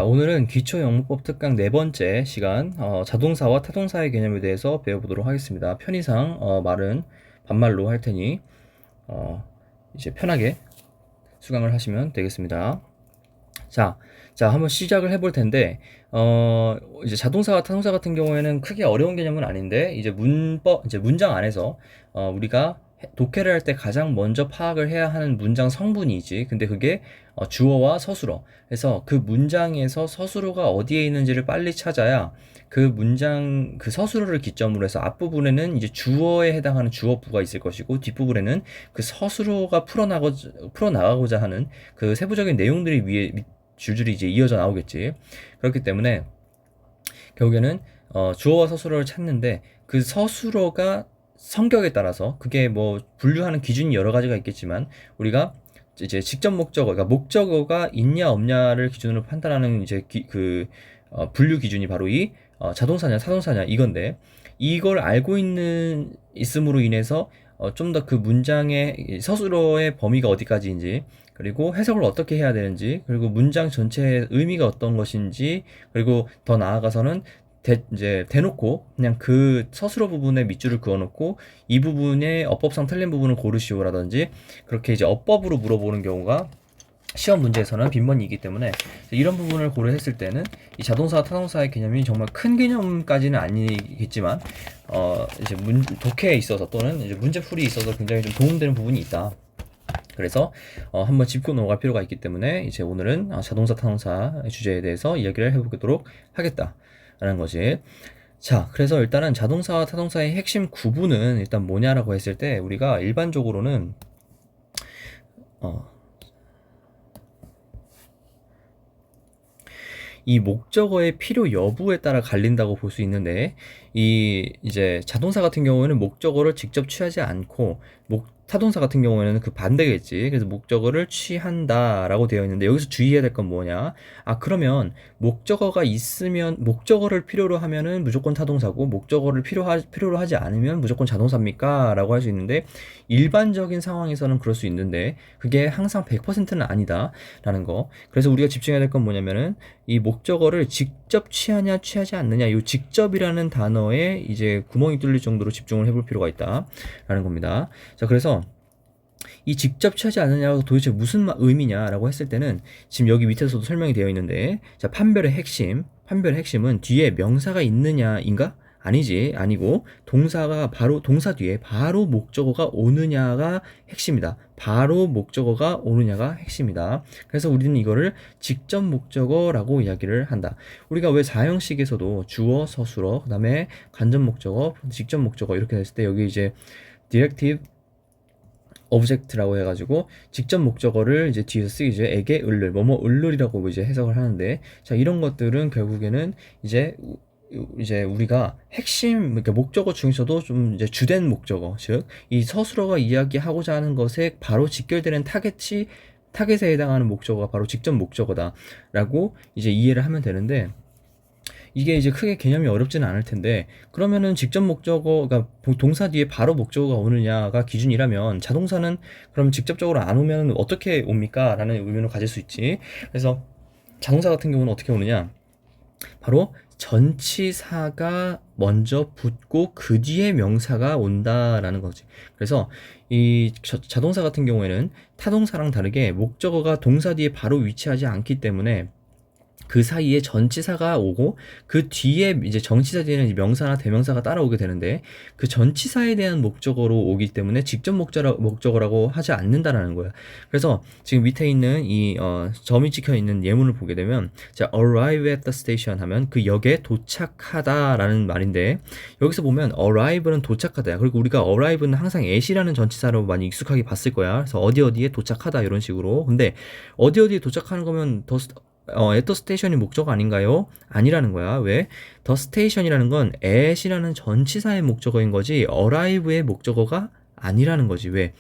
오늘은 기초영문법 특강 네 번째 시간 자동사와 타동사의 개념에 대해서 배워보도록 하겠습니다. 편의상 말은 반말로 할 테니 이제 편하게 수강을 하시면 되겠습니다. 자, 한번 시작을 해볼 텐데 이제 자동사와 타동사 같은 경우에는 크게 어려운 개념은 아닌데 이제 문장 안에서 우리가 독해를 할 때 가장 먼저 파악을 해야 하는 문장 성분이지. 근데 그게 주어와 서술어. 그래서 그 문장에서 서술어가 어디에 있는지를 빨리 찾아야 그 문장 그 서술어를 기점으로 해서 앞부분에는 이제 주어에 해당하는 주어부가 있을 것이고 뒷부분에는 그 서술어가 풀어나가고자 하는 그 세부적인 내용들이 위에 줄줄이 이제 이어져 나오겠지. 그렇기 때문에 결국에는 주어와 서술어를 찾는데 그 서술어가 성격에 따라서 그게 뭐 분류하는 기준이 여러 가지가 있겠지만 우리가 이제 직접 목적어, 그러니까 목적어가 있냐 없냐를 기준으로 판단하는 이제 분류 기준이 바로 이 자동사냐 타동사냐 이건데, 이걸 알고 있음으로 인해서 좀 더 그 문장의 서술어의 범위가 어디까지인지, 그리고 해석을 어떻게 해야 되는지, 그리고 문장 전체의 의미가 어떤 것인지, 그리고 더 나아가서는 이제 대놓고 그냥 그 서술어 부분에 밑줄을 그어놓고 이 부분의 어법상 틀린 부분을 고르시오라든지 그렇게 이제 어법으로 물어보는 경우가 시험 문제에서는 빈번히이기 때문에 이런 부분을 고려했을 때는 이 자동사와 타동사의 개념이 정말 큰 개념까지는 아니겠지만 이제 독해에 있어서 또는 이제 문제풀이에 있어서 굉장히 좀 도움되는 부분이 있다. 그래서 한번 짚고 넘어갈 필요가 있기 때문에 이제 오늘은 자동사 타동사 주제에 대해서 이야기를 해보도록 하겠다라는 거지. 자, 그래서 일단은 자동사와 타동사의 핵심 구분은 일단 뭐냐라고 했을 때 우리가 일반적으로는 이 목적어의 필요 여부에 따라 갈린다고 볼 수 있는데, 이제 자동사 같은 경우에는 목적어를 직접 취하지 않고 타동사 같은 경우에는 그 반대겠지. 그래서 목적어를 취한다라고 되어 있는데 여기서 주의해야 될 건 뭐냐? 그러면 목적어가 있으면 목적어를 필요로 하면은 무조건 타동사고 목적어를 필요로 하지 않으면 무조건 자동사입니까? 라고 할 수 있는데, 일반적인 상황에서는 그럴 수 있는데 그게 항상 100%는 아니다라는 거. 그래서 우리가 집중해야 될 건 뭐냐면은 이 목적어를 직접 취하냐 취하지 않느냐, 이 직접이라는 단어에 이제 구멍이 뚫릴 정도로 집중을 해볼 필요가 있다라는 겁니다. 자, 그래서 이 직접 취하지 않느냐가 도대체 무슨 의미냐라고 했을 때는 지금 여기 밑에서도 설명이 되어 있는데, 자, 판별의 핵심은 뒤에 명사가 있느냐인가? 아니고 동사 뒤에 바로 목적어가 오느냐가 핵심이다. 바로 목적어가 오느냐가 핵심이다. 그래서 우리는 이거를 직접 목적어라고 이야기를 한다. 우리가 왜 4형식에서도 주어, 서술어, 그다음에 간접 목적어, 직접 목적어 이렇게 했을 때 여기 이제 디렉티브 오브젝트라고 해가지고 직접 목적어를 이제 뒤에서 쓰이죠. 에게 을를 뭐뭐 을룰이라고 이제 해석을 하는데, 자, 이런 것들은 결국에는 이제 우리가 핵심, 그러니까 목적어 중에서도 좀 이제 주된 목적어, 즉 이 서술어가 이야기하고자 하는 것에 바로 직결되는 타겟에 해당하는 목적어가 바로 직접 목적어다라고 이제 이해를 하면 되는데, 이게 이제 크게 개념이 어렵지는 않을 텐데, 그러면은 직접 목적어, 그러니까 동사 뒤에 바로 목적어가 오느냐가 기준이라면 자동사는 그럼 직접적으로 안 오면 어떻게 옵니까? 라는 의문을 가질 수 있지. 그래서 자동사 같은 경우는 어떻게 오느냐? 바로 전치사가 먼저 붙고 그 뒤에 명사가 온다라는 거지. 그래서 이 자동사 같은 경우에는 타동사랑 다르게 목적어가 동사 뒤에 바로 위치하지 않기 때문에 그 사이에 전치사가 오고 그 뒤에 이제 정치사 뒤에는 명사나 대명사가 따라오게 되는데, 그 전치사에 대한 목적어로 오기 때문에 직접 목적어라고 하지 않는다라는 거야. 그래서 지금 밑에 있는 이 점이 찍혀 있는 예문을 보게 되면, 자, arrive at the station 하면 그 역에 도착하다라는 말인데, 여기서 보면 arrive는 도착하다야. 그리고 우리가 arrive는 항상 at이라는 전치사로 많이 익숙하게 봤을 거야. 그래서 어디에 도착하다 이런 식으로. 근데 어디에 도착하는 거면 at the station이 목적어 아닌가요? 아니라는 거야. 왜? the station이라는 건 at이라는 전치사의 목적어인 거지 arrive의 목적어가 아니라는 거지. 왜?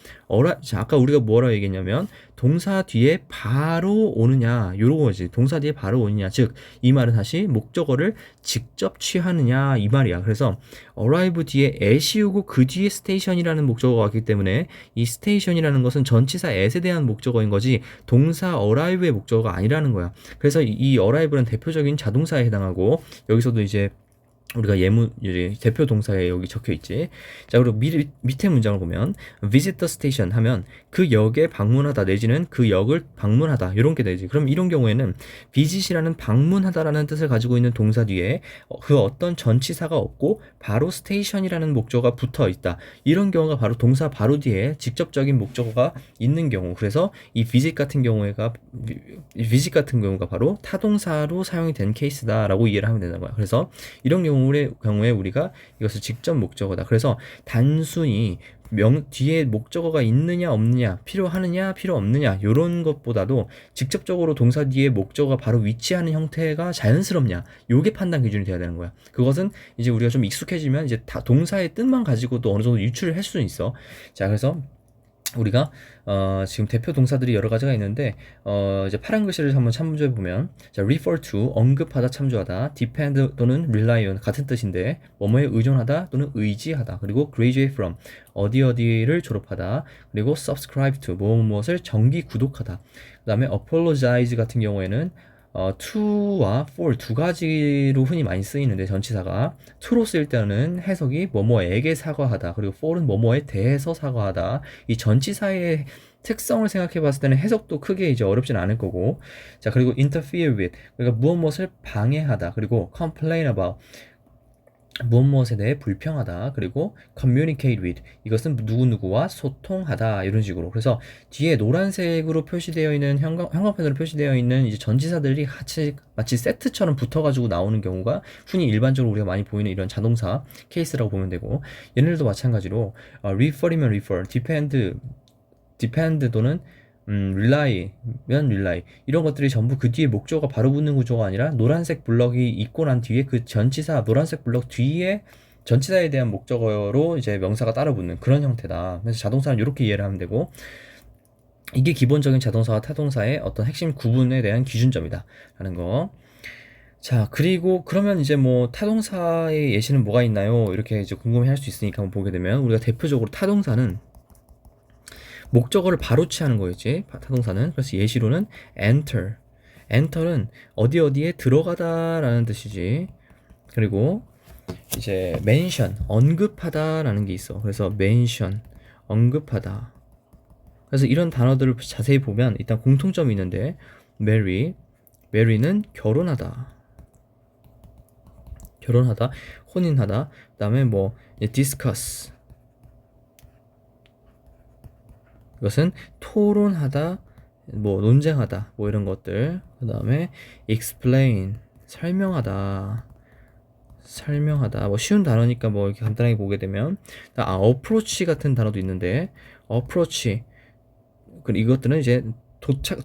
자, 아까 우리가 뭐라 얘기했냐면 동사 뒤에 바로 오느냐 요런 거지. 동사 뒤에 바로 오느냐, 즉 이 말은 다시 목적어를 직접 취하느냐 이 말이야. 그래서 arrive 뒤에 at이 오고 그 뒤에 station이라는 목적어가 왔기 때문에 이 station이라는 것은 전치사 at에 대한 목적어인 거지 동사 arrive의 목적어가 아니라는 거야. 그래서 이 arrive는 대표적인 자동사에 해당하고, 여기서도 이제 우리가 이제 대표 동사에 여기 적혀 있지. 자, 그리고 밑에 문장을 보면 visit the station 하면 그 역에 방문하다 내지는 그 역을 방문하다 이런 게 되지. 그럼 이런 경우에는 visit이라는 방문하다라는 뜻을 가지고 있는 동사 뒤에 그 어떤 전치사가 없고 바로 station이라는 목적어가 붙어 있다. 이런 경우가 바로 동사 바로 뒤에 직접적인 목적어가 있는 경우. 그래서 이 visit 같은 경우가 바로 타동사로 사용이 된 케이스다라고 이해를 하면 되는 거야. 그래서 이런 경우에 우리가 이것을 직접 목적어다. 그래서 단순히 뒤에 목적어가 있느냐 없느냐, 필요하느냐 필요 없느냐 이런 것보다도 직접적으로 동사 뒤에 목적어가 바로 위치하는 형태가 자연스럽냐, 요게 판단 기준이 돼야 되는 거야. 그것은 이제 우리가 좀 익숙해지면 이제 다 동사의 뜻만 가지고도 어느 정도 유추를 할 수는 있어. 자, 그래서 우리가 지금 대표 동사들이 여러 가지가 있는데 이제 파란 글씨를 한번 참조해 보면, 자, refer to 언급하다, 참조하다, depend 또는 rely on 같은 뜻인데 뭐뭐에 의존하다 또는 의지하다, 그리고 graduate from 어디를 졸업하다, 그리고 subscribe to 무엇을 정기 구독하다. 그다음에 apologize 같은 경우에는 to와 for 두 가지로 흔히 많이 쓰이는데 전치사가 to로 쓰일 때는 해석이 뭐뭐에게 사과하다, 그리고 for는 뭐뭐에 대해서 사과하다. 이 전치사의 특성을 생각해 봤을 때는 해석도 크게 이제 어렵진 않을 거고. 자, 그리고 interfere with 그러니까 무엇을 방해하다, 그리고 complain about 무엇에 대해 불평하다, 그리고 communicate with 이것은 누구누구와 소통하다 이런 식으로. 그래서 뒤에 노란색으로 표시되어 있는 형광펜으로 표시되어 있는 이제 전치사들이 같이 마치 세트처럼 붙어가지고 나오는 경우가 흔히 일반적으로 우리가 많이 보이는 이런 자동사 케이스라고 보면 되고, 얘네들도 마찬가지로 refer이면 refer, depend 또는 rely면 rely 이런 것들이 전부 그 뒤에 목적어가 바로 붙는 구조가 아니라 노란색 블럭이 있고 난 뒤에 그 전치사 노란색 블럭 뒤에 전치사에 대한 목적어로 이제 명사가 따라 붙는 그런 형태다. 그래서 자동사는 이렇게 이해를 하면 되고, 이게 기본적인 자동사와 타동사의 어떤 핵심 구분에 대한 기준점이다 라는 거. 자, 그리고 그러면 이제 뭐 타동사의 예시는 뭐가 있나요? 이렇게 이제 궁금해 할 수 있으니까 한번 보게 되면, 우리가 대표적으로 타동사는 목적어를 바로 취하는 거였지, 타동사는. 그래서 예시로는 enter는 어디에 들어가다 라는 뜻이지. 그리고 이제 mention, 언급하다 라는 게 있어. 그래서 mention, 언급하다. 그래서 이런 단어들을 자세히 보면 일단 공통점이 있는데, marry는 결혼하다, 혼인하다. 그 다음에 뭐 discuss 이것은 토론하다, 뭐 논쟁하다, 뭐 이런 것들. 그 다음에 explain 설명하다, 뭐 쉬운 단어니까 뭐 이렇게 간단하게 보게 되면, approach 같은 단어도 있는데, approach 이것들은 이제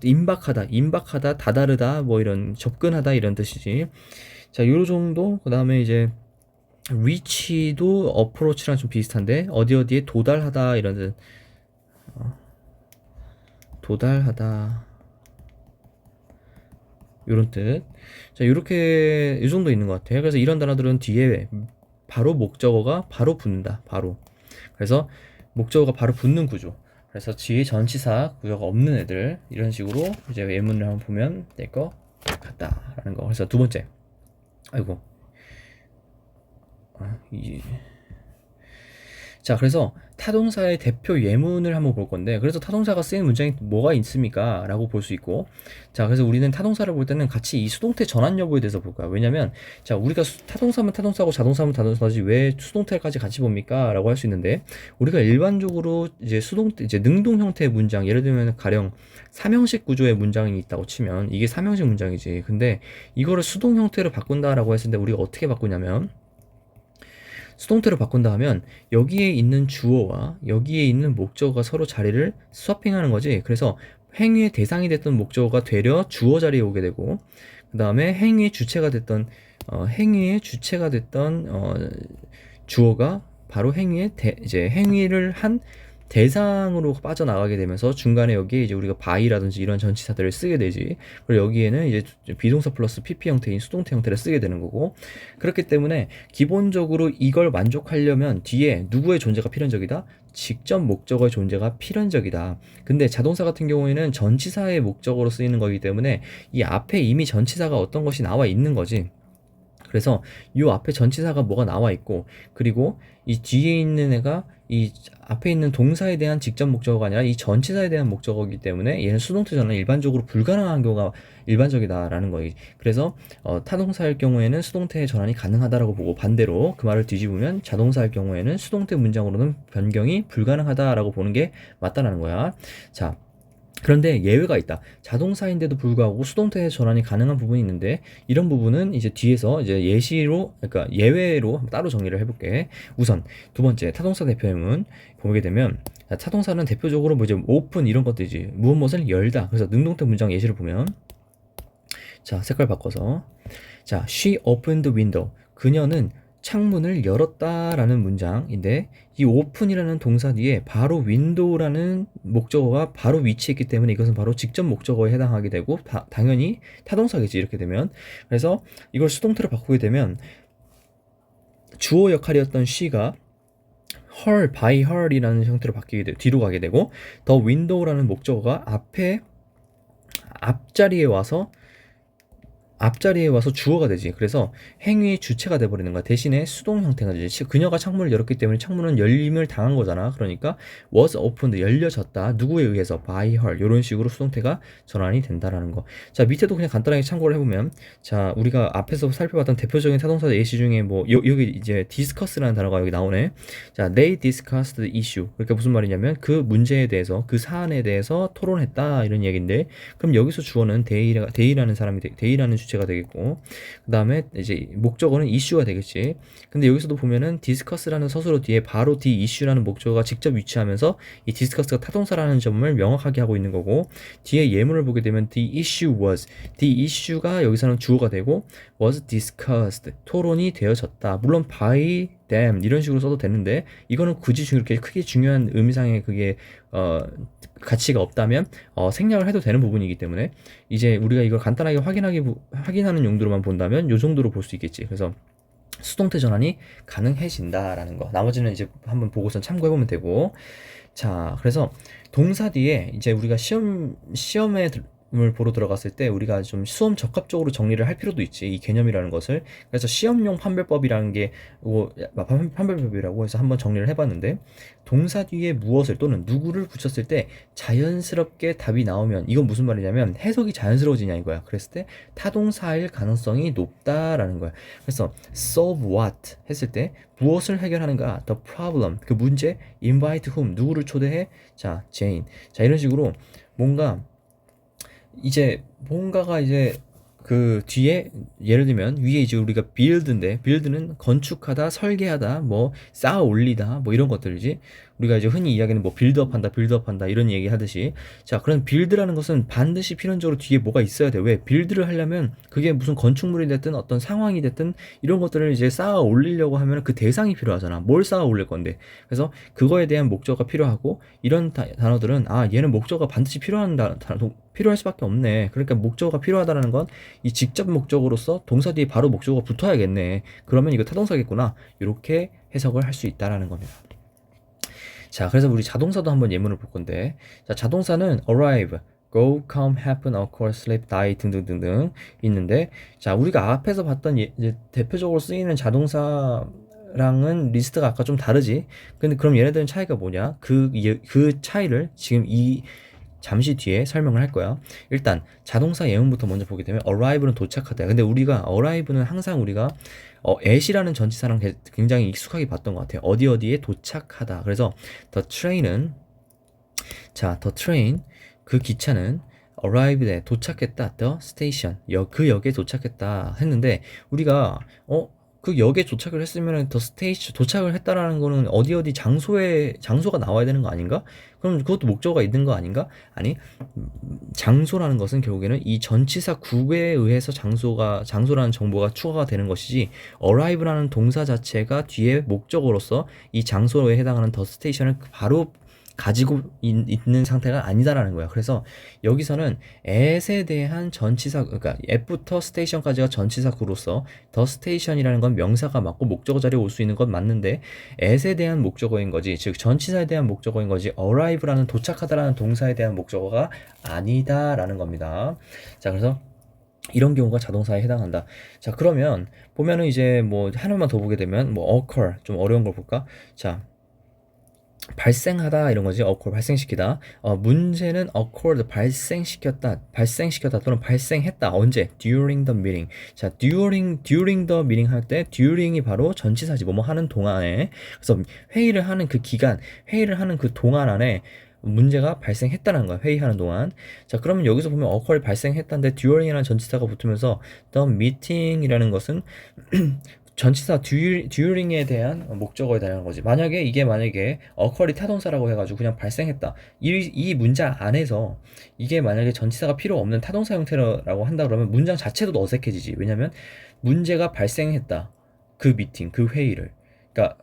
임박하다, 다다르다, 뭐 이런 접근하다 이런 뜻이지. 자, 요 정도. 그 다음에 이제 reach도 approach랑 좀 비슷한데 어디에 도달하다 이런 뜻. 도달하다 이런 뜻. 자, 이렇게 이 정도 있는 것 같아요. 그래서 이런 단어들은 뒤에 바로 목적어가 바로 붙는다. 바로. 그래서 목적어가 바로 붙는 구조. 그래서 뒤에 전치사 구조가 없는 애들 이런 식으로 이제 예문을 한번 보면 될 것 같다라는 거. 그래서 두 번째. 자, 그래서 타동사의 대표 예문을 한번 볼 건데, 그래서 타동사가 쓰이는 문장이 뭐가 있습니까? 라고 볼 수 있고, 자, 그래서 우리는 타동사를 볼 때는 같이 이 수동태 전환 여부에 대해서 볼 거야. 왜냐면, 자, 우리가 타동사면 타동사고 자동사면 자동사지 왜 수동태까지 같이 봅니까? 라고 할 수 있는데, 우리가 일반적으로 이제 능동 형태의 문장, 예를 들면 가령 삼형식 구조의 문장이 있다고 치면 이게 삼형식 문장이지. 근데 이거를 수동 형태로 바꾼다라고 했을 때 우리가 어떻게 바꾸냐면, 수동태로 바꾼다 하면 여기에 있는 주어와 여기에 있는 목적어가 서로 자리를 스와핑하는 거지. 그래서 행위의 대상이 됐던 목적어가 되려 주어 자리에 오게 되고, 그 다음에 행위의 주체가 됐던 주어가 바로 행위를 한 대상으로 빠져나가게 되면서 중간에 여기에 이제 우리가 by라든지 이런 전치사들을 쓰게 되지. 그리고 여기에는 이제 비동사 플러스 pp 형태인 수동태 형태를 쓰게 되는 거고. 그렇기 때문에 기본적으로 이걸 만족하려면 뒤에 누구의 존재가 필연적이다? 직접 목적어의 존재가 필연적이다. 근데 자동사 같은 경우에는 전치사의 목적어로 쓰이는 거기 때문에 이 앞에 이미 전치사가 어떤 것이 나와 있는 거지. 그래서 이 앞에 전치사가 뭐가 나와 있고, 그리고 이 뒤에 있는 애가 이 앞에 있는 동사에 대한 직접 목적어가 아니라 이 전치사에 대한 목적어이기 때문에 얘는 수동태 전환이 일반적으로 불가능한 경우가 일반적이다라는 거예요. 그래서 타동사일 경우에는 수동태 전환이 가능하다라고 보고, 반대로 그 말을 뒤집으면 자동사일 경우에는 수동태 문장으로는 변경이 불가능하다라고 보는 게 맞다라는 거야. 자, 그런데 예외가 있다. 자동사인데도 불구하고 수동태 전환이 가능한 부분이 있는데, 이런 부분은 이제 뒤에서 이제 예시로, 그러니까 예외로 따로 정리를 해볼게. 우선 두 번째 타동사 대표형은 보게 되면, 타동사는 대표적으로 뭐 이제 오픈 이런 것들이지, 무엇을 열다. 그래서 능동태 문장 예시를 보면, 자, 색깔 바꿔서, 자, she opened the window. 그녀는 창문을 열었다라는 문장인데, 이 open이라는 동사 뒤에 바로 window라는 목적어가 바로 위치했기 때문에 이것은 바로 직접 목적어에 해당하게 되고, 당연히 타동사겠지, 이렇게 되면. 그래서 이걸 수동태로 바꾸게 되면 주어 역할이었던 she가 her, by her이라는 형태로 바뀌게 돼, 뒤로 가게 되고, the window라는 목적어가 앞자리에 와서 주어가 되지. 그래서 행위의 주체가 돼버리는 거야. 대신에 수동 형태가 되지. 그녀가 창문을 열었기 때문에 창문은 열림을 당한 거잖아. 그러니까 was opened, 열려졌다. 누구에 의해서? by her. 이런 식으로 수동태가 전환이 된다라는 거. 자, 밑에도 그냥 간단하게 참고를 해보면, 자, 우리가 앞에서 살펴봤던 대표적인 타동사 예시 중에 뭐 여기 이제 discuss라는 단어가 여기 나오네. 자, they discussed the issue. 그러니까 무슨 말이냐면 그 문제에 대해서, 그 사안에 대해서 토론했다, 이런 얘기인데, 그럼 여기서 주어는 they라는 사람이 they라는 주체가 되겠고, 그 다음에 이제 목적어는 issue가 되겠지. 근데 여기서도 보면은 discuss라는 서술어 뒤에 바로 the issue라는 목적어가 직접 위치하면서 이 discuss가 타동사라는 점을 명확하게 하고 있는 거고, 뒤에 예문을 보게 되면 the issue가 여기서는 주어가 되고, was discussed, 토론이 되어졌다. 물론 by them 이런 식으로 써도 되는데, 이거는 굳이 그렇게 크게 중요한 의미상의 그게 가치가 없다면 생략을 해도 되는 부분이기 때문에, 이제 우리가 이걸 간단하게 확인하는 용도로만 본다면 요 정도로 볼 수 있겠지. 그래서 수동태 전환이 가능해진다라는 거. 나머지는 이제 한번 보고서 참고해보면 되고. 자, 그래서 동사 뒤에 이제 우리가 시험에 을 보러 들어갔을 때 우리가 좀 수험 적합적으로 정리를 할 필요도 있지, 이 개념이라는 것을. 그래서 시험용 판별법이라는 게 판별법이라고 해서 한번 정리를 해봤는데, 동사 뒤에 무엇을 또는 누구를 붙였을 때 자연스럽게 답이 나오면, 이건 무슨 말이냐면 해석이 자연스러워지냐 이거야. 그랬을 때 타동사일 가능성이 높다라는 거야. 그래서 solve what 했을 때 무엇을 해결하는가, the problem, 그 문제, invite whom, 누구를 초대해, 자, Jane. 자, 이런 식으로 뭔가가 이제 그 뒤에, 예를 들면 위에 이제 우리가 build인데, build는 건축하다, 설계하다, 뭐 쌓아 올리다, 뭐 이런 것들이지. 우리가 이제 흔히 이야기하는 뭐 빌드업한다 이런 얘기 하듯이. 자, 그런 빌드라는 것은 반드시 필연적으로 뒤에 뭐가 있어야 돼. 왜? 빌드를 하려면 그게 무슨 건축물이 됐든 어떤 상황이 됐든 이런 것들을 이제 쌓아 올리려고 하면 그 대상이 필요하잖아. 뭘 쌓아 올릴 건데. 그래서 그거에 대한 목적어가 필요하고, 이런 단어들은 얘는 목적어가 반드시 필요할 수밖에 없네. 그러니까 목적어가 필요하다라는 건 이 직접 목적으로서 동사 뒤에 바로 목적어가 붙어야겠네. 그러면 이거 타동사겠구나. 이렇게 해석을 할 수 있다라는 겁니다. 자, 그래서 우리 자동사도 한번 예문을 볼 건데, 자, 자동사는 arrive, go, come, happen, occur, sleep, die 등등등등 있는데, 자, 우리가 앞에서 봤던 이제 대표적으로 쓰이는 자동사랑은 리스트가 아까 좀 다르지. 근데 그럼 얘네들은 차이가 뭐냐? 그 차이를 지금 잠시 뒤에 설명을 할 거야. 일단 자동사 예문부터 먼저 보게 되면 arrive는 도착하다. 근데 우리가 arrive는 항상 우리가 at이라는 전치사랑 굉장히 익숙하게 봤던 것 같아요. 어디에 도착하다. 그래서 the train, 그 기차는 arrived에 도착했다. the station, 그 역에 도착했다 했는데, 우리가 그 역에 도착을 했으면 더 스테이션, 도착을 했다라는 거는 어디 장소가 나와야 되는 거 아닌가? 그럼 그것도 목적어가 있는 거 아닌가? 아니, 장소라는 것은 결국에는 이 전치사 구에 의해서 장소라는 정보가 추가가 되는 것이지, arrive라는 동사 자체가 뒤에 목적어로서 이 장소에 해당하는 더 스테이션을 바로 가지고 있는 상태가 아니다라는 거야. 그래서 여기서는 at에 대한 전치사, 그러니까 at부터 station까지가 전치사 구로서 the station이라는 건 명사가 맞고 목적어 자리에 올 수 있는 건 맞는데 at에 대한 목적어인 거지, 즉 전치사에 대한 목적어인 거지 arrive라는 도착하다라는 동사에 대한 목적어가 아니다라는 겁니다. 자, 그래서 이런 경우가 자동사에 해당한다. 자, 그러면 보면은 이제 뭐 하나만 더 보게 되면 뭐 occur, 좀 어려운 걸 볼까? 자, 발생하다 이런 거지. occur, 발생시키다. 문제는 occurred, 발생시켰다 또는 발생했다. 언제? during the meeting. 자, during the meeting 할 때 during이 바로 전치사지. 뭐뭐 하는 동안에. 그래서 회의를 하는 그 기간, 회의를 하는 그 동안 안에 문제가 발생했다는 거야. 회의하는 동안. 자, 그러면 여기서 보면 occur이 발생했다는데 during이라는 전치사가 붙으면서 the meeting이라는 것은 전치사 during에 대한 목적어에 대한 거지. 만약에 이게 occur이 타동사라고 해가지고 그냥 발생했다. 이 문장 안에서 이게 만약에 전치사가 필요 없는 타동사 형태라고 한다 그러면 문장 자체도 어색해지지. 왜냐면 문제가 발생했다. 그 미팅, 그 회의를. 그러니까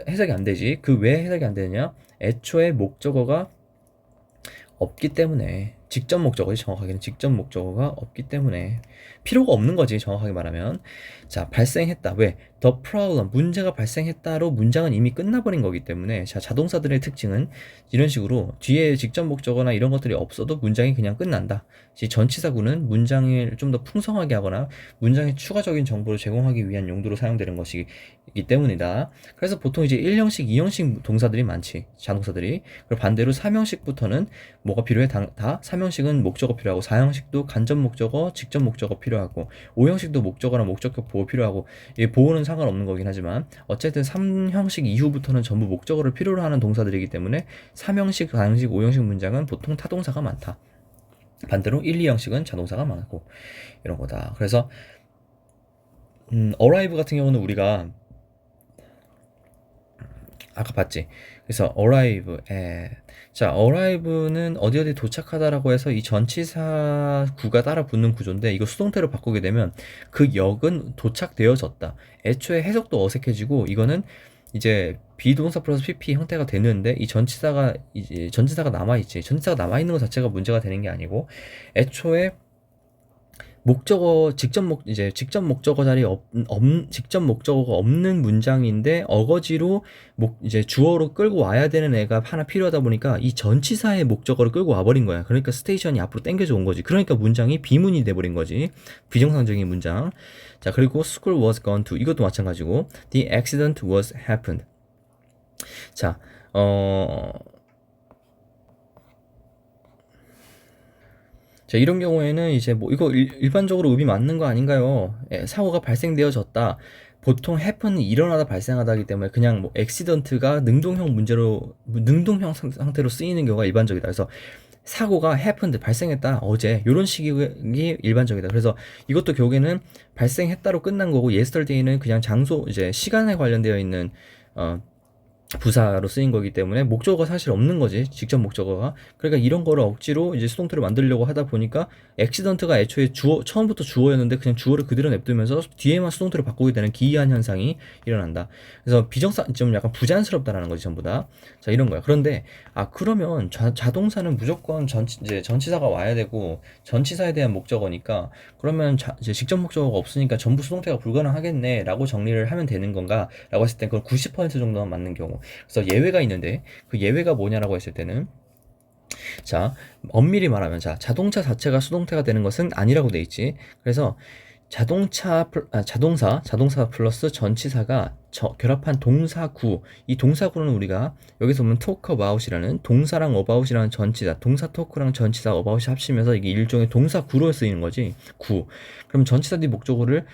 해석이 안 되지. 그 왜 해석이 안 되느냐? 애초에 목적어가 없기 때문에, 직접 목적어지, 정확하게는 직접 목적어가 없기 때문에 필요가 없는 거지, 정확하게 말하면. 자, 발생했다. 왜? The problem, 문제가 발생했다로 문장은 이미 끝나버린 거기 때문에. 자, 자동사들의 특징은 이런 식으로 뒤에 직접 목적어나 이런 것들이 없어도 문장이 그냥 끝난다. 전치사구는 문장을 좀 더 풍성하게 하거나 문장에 추가적인 정보를 제공하기 위한 용도로 사용되는 것이기 때문이다. 그래서 보통 이제 1형식, 2형식 동사들이 많지, 자동사들이. 그리고 반대로 3형식부터는 뭐가 필요해? 다 3형식은 목적어 필요하고, 4형식도 간접 목적어, 직접 목적어 필요하고, 5형식도 목적어나 목적격 보호 필요하고. 이 보호는 상관없는 거긴 하지만 어쨌든 3형식 이후부터는 전부 목적어를 필요로 하는 동사들이기 때문에 3형식, 4형식, 5형식 문장은 보통 타동사가 많다. 반대로 1, 2형식은 자동사가 많고 이런 거다. 그래서 arrive 같은 경우는 우리가 아까 봤지. 그래서 arrive at. 자, arrive는 어디 도착하다라고 해서 이 전치사 구가 따라 붙는 구조인데, 이거 수동태로 바꾸게 되면 그 역은 도착되어졌다. 애초에 해석도 어색해지고, 이거는 이제 비동사 플러스 pp 형태가 되는데, 이 전치사가 남아있지. 전치사가 남아있는 것 자체가 문제가 되는 게 아니고, 애초에 목적어 직접 목적어 자리에 직접 목적어가 없는 문장인데 어거지로 이제 주어로 끌고 와야 되는 애가 하나 필요하다 보니까 이 전치사의 목적어를 끌고 와버린 거야. 그러니까 스테이션이 앞으로 당겨져 온 거지. 그러니까 문장이 비문이 돼버린 거지. 비정상적인 문장. 자, 그리고 school was gone to, 이것도 마찬가지고 the accident was happened. 자, 자, 이런 경우에는 이제 뭐 이거 일반적으로 의미 맞는 거 아닌가요? 사고가 발생되어졌다. 보통 happen이 일어나다 발생하다기 때문에 그냥 뭐 accident가 능동형 상태로 쓰이는 경우가 일반적이다. 그래서 사고가 happened, 발생했다, 어제, 이런 식이 일반적이다. 그래서 이것도 결국에는 발생했다로 끝난 거고, yesterday는 그냥 장소, 이제 시간에 관련되어 있는 부사로 쓰인 거기 때문에 목적어가 사실 없는 거지, 직접 목적어가. 그러니까 이런 거를 억지로 이제 수동태로 만들려고 하다 보니까 액시던트가 애초에 처음부터 주어였는데 그냥 주어를 그대로 냅두면서 뒤에만 수동태로 바꾸게 되는 기이한 현상이 일어난다. 그래서 좀 약간 부자연스럽다라는 거지, 전부 다. 자, 이런 거야. 그런데 그러면 자동사는 무조건 이제 전치사가 와야 되고 전치사에 대한 목적어니까, 그러면 이제 직접 목적어가 없으니까 전부 수동태가 불가능하겠네라고 정리를 하면 되는 건가 라고 했을 땐 그건 90% 정도만 맞는 경우. 그래서 예외가 있는데, 그 예외가 뭐냐라고 했을 때는, 자, 엄밀히 말하면, 자, 자동차 자체가 수동태가 되는 것은 아니라고 돼 있지. 그래서 자동차 플러스 전치사가 결합한 동사구. 이 동사구는 우리가 여기서 보면 talk about이라는 동사랑 about이라는 전치사, 동사 talk랑 전치사 about이 합치면서 이게 일종의 동사구로 쓰이는 거지. 구. 그럼 전치사 뒤 목적어를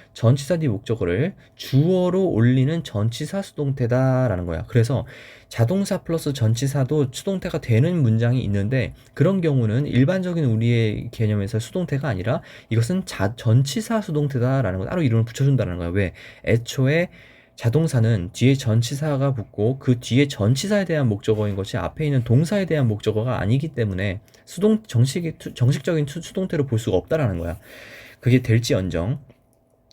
주어로 올리는 전치사 수동태다라는 거야. 그래서 자동사 플러스 전치사도 수동태가 되는 문장이 있는데, 그런 경우는 일반적인 우리의 개념에서 수동태가 아니라 이것은 전치사 수동태다라는 거, 따로 이름을 붙여준다는 거야. 왜? 애초에 자동사는 뒤에 전치사가 붙고 그 뒤에 전치사에 대한 목적어인 것이 앞에 있는 동사에 대한 목적어가 아니기 때문에 정식적인 수동태로 볼 수가 없다라는 거야. 그게 될지언정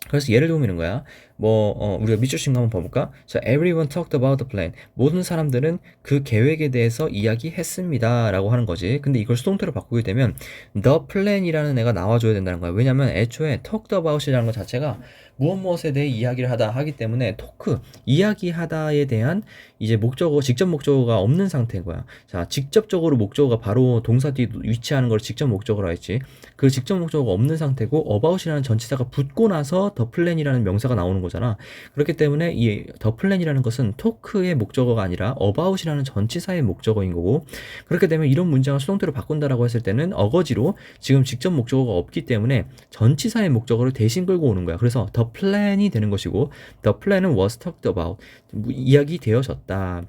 그래서 예를 들면 이런 거야. 우리가 밑줄 친거 한번 봐볼까? 자, everyone talked about the plan. 모든 사람들은 그 계획에 대해서 이야기했습니다. 라고 하는 거지. 근데 이걸 수동태로 바꾸게 되면 the plan이라는 애가 나와줘야 된다는 거야. 왜냐면 애초에 talked about이라는 것 자체가 무엇에 대해 이야기를 하다 하기 때문에 토크, 이야기하다에 대한 이제 목적어, 직접 목적어가 없는 상태인 거야. 자, 직접적으로 목적어가 바로 동사 뒤에 위치하는 걸 직접 목적어로 했지. 그 직접 목적어가 없는 상태고 about이라는 전치사가 붙고 나서 더 플랜이라는 명사가 나오는 거잖아. 그렇기 때문에 이 더 플랜이라는 것은 토크의 목적어가 아니라 about이라는 전치사의 목적어인 거고, 그렇게 되면 이런 문장을 수동태로 바꾼다라고 했을 때는 어거지로 지금 직접 목적어가 없기 때문에 전치사의 목적어를 대신 끌고 오는 거야. 그래서 더 플랜이 되는 것이고, 더 플랜은 was talked about, 이야기 되어졌다.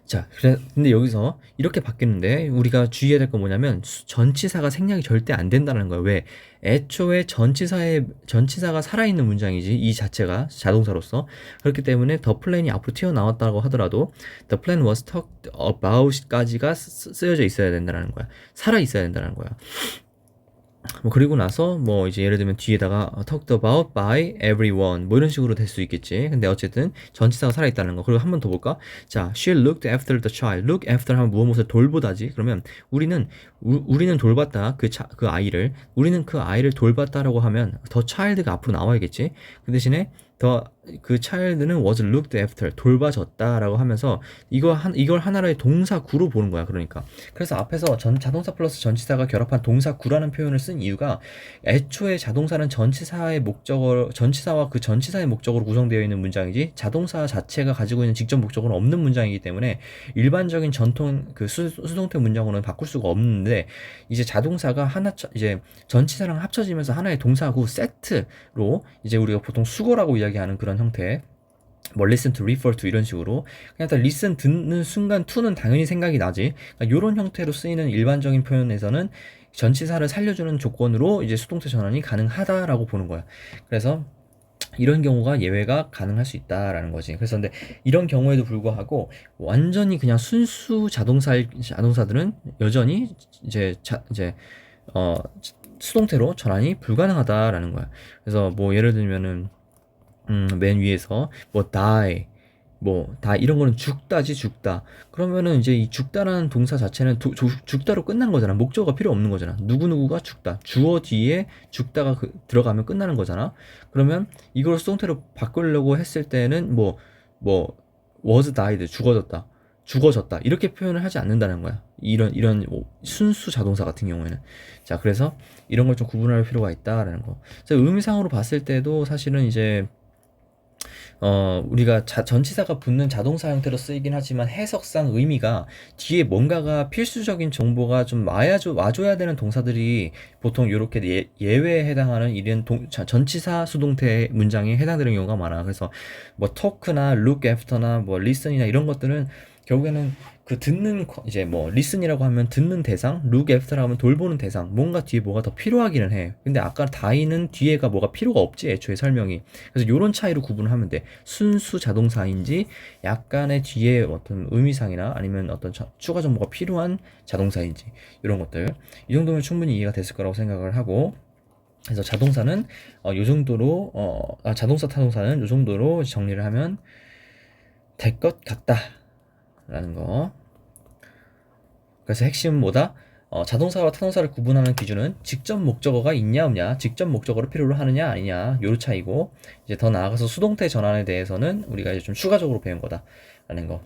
자, 근데 여기서 이렇게 바뀌는데 우리가 주의해야 될 건 뭐냐면 전치사가 생략이 절대 안 된다는 거예요. 왜? 애초에 전치사가 살아있는 문장이지 이 자체가 자동사로서. 그렇기 때문에 the plan이 앞으로 튀어나왔다고 하더라도 the plan was talked about까지가 쓰여져 있어야 된다는 거야. 살아 있어야 된다는 거야. 그리고 나서 이제 예를 들면 뒤에다가 talked about by everyone 이런 식으로 될 수 있겠지. 근데 어쨌든 전치사가 살아있다는 거. 그리고 한 번 더 볼까? 자, she looked after the child. look after 하면 무엇을 돌보다지. 그러면 우리는 돌봤다. 그 아이를. 우리는 그 아이를 돌봤다라고 하면 the child가 앞으로 나와야겠지. 그 대신에 그 child는 was looked after, 돌봐졌다라고 하면서 이걸 하나의 동사구로 보는 거야. 그러니까 그래서 앞에서 자동사 플러스 전치사가 결합한 동사구라는 표현을 쓴 이유가 애초에 자동사는 전치사와 그 전치사의 목적으로 구성되어 있는 문장이지 자동사 자체가 가지고 있는 직접 목적어는 없는 문장이기 때문에 일반적인 전통 그 수동태 문장으로는 바꿀 수가 없는데, 이제 자동사가 이제 전치사랑 합쳐지면서 하나의 동사구 세트로 이제 우리가 보통 수거라고 이야기하는 그런 형태, listen to, refer to 이런 식으로 그냥 다 listen 듣는 순간 to는 당연히 생각이 나지. 그러니까 이런 형태로 쓰이는 일반적인 표현에서는 전치사를 살려주는 조건으로 이제 수동태 전환이 가능하다라고 보는 거야. 그래서 이런 경우가 예외가 가능할 수 있다라는 거지. 그래서 근데 이런 경우에도 불구하고 완전히 그냥 순수 자동사들은 여전히 이제 수동태로 전환이 불가능하다라는 거야. 그래서 예를 들면은 맨 위에서 die, 다 이런 거는 죽다. 그러면은 이제 이 죽다라는 동사 자체는 죽다로 끝나는 거잖아. 목적어가 필요 없는 거잖아. 누구누구가 죽다. 주어 뒤에 죽다가 들어가면 끝나는 거잖아. 그러면 이걸 수동태로 바꾸려고 했을 때는 was died, 죽어졌다 이렇게 표현을 하지 않는다는 거야. 이런 순수 자동사 같은 경우에는. 자, 그래서 이런 걸 좀 구분할 필요가 있다라는 거. 그래서 의미상으로 봤을 때도 사실은 이제 우리가 전치사가 붙는 자동사 형태로 쓰이긴 하지만 해석상 의미가 뒤에 뭔가가 필수적인 정보가 좀 와줘야 되는 동사들이 보통 이렇게 예외에 해당하는 이런 전치사 수동태 문장에 해당되는 경우가 많아. 그래서 talk나 look after나 listen이나 이런 것들은 결국에는 그 듣는 이제 listen이라고 하면 듣는 대상, look after라고 하면 돌보는 대상, 뭔가 뒤에 뭐가 더 필요하기는 해. 근데 아까 die는 뒤에가 뭐가 필요가 없지, 애초에 설명이. 그래서 요런 차이로 구분을 하면 돼. 순수 자동사인지 약간의 뒤에 어떤 의미상이나 아니면 어떤 추가 정보가 필요한 자동사인지 이런 것들. 이 정도면 충분히 이해가 됐을 거라고 생각을 하고, 그래서 자동사는 요 정도로 자동사 타동사는 요 정도로 정리를 하면 될 것 같다 라는 거. 그래서 핵심은 뭐다? 자동사와 타동사를 구분하는 기준은 직접 목적어가 있냐 없냐, 직접 목적어를 필요로 하느냐 아니냐, 요로 차이고, 이제 더 나아가서 수동태 전환에 대해서는 우리가 이제 좀 추가적으로 배운 거다라는 거.